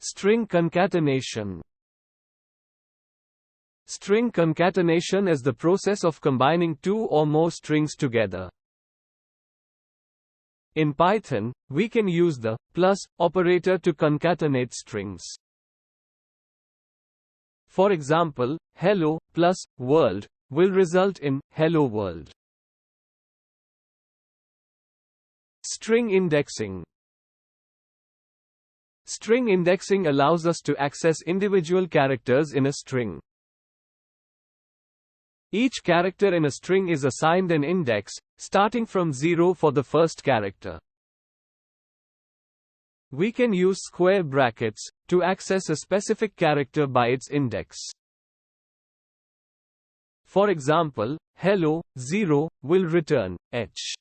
String concatenation. String concatenation is the process of combining two or more strings together. In Python, we can use the plus operator to concatenate strings. For example, hello plus world will result in hello world. String indexing. String indexing allows us to access individual characters in a string. Each character in a string is assigned an index, starting from 0 for the first character. We can use square brackets to access a specific character by its index. For example, hello, 0, will return h.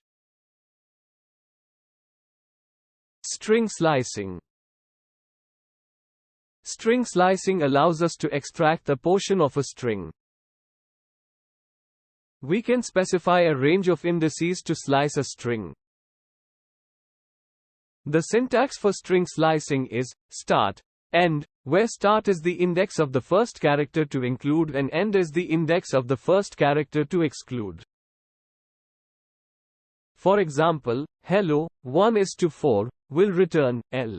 String slicing. String slicing allows us to extract a portion of a string. We can specify a range of indices to slice a string. The syntax for string slicing is start, end, where start is the index of the first character to include and end is the index of the first character to exclude. For example, hello, 1 is to 4, will return L.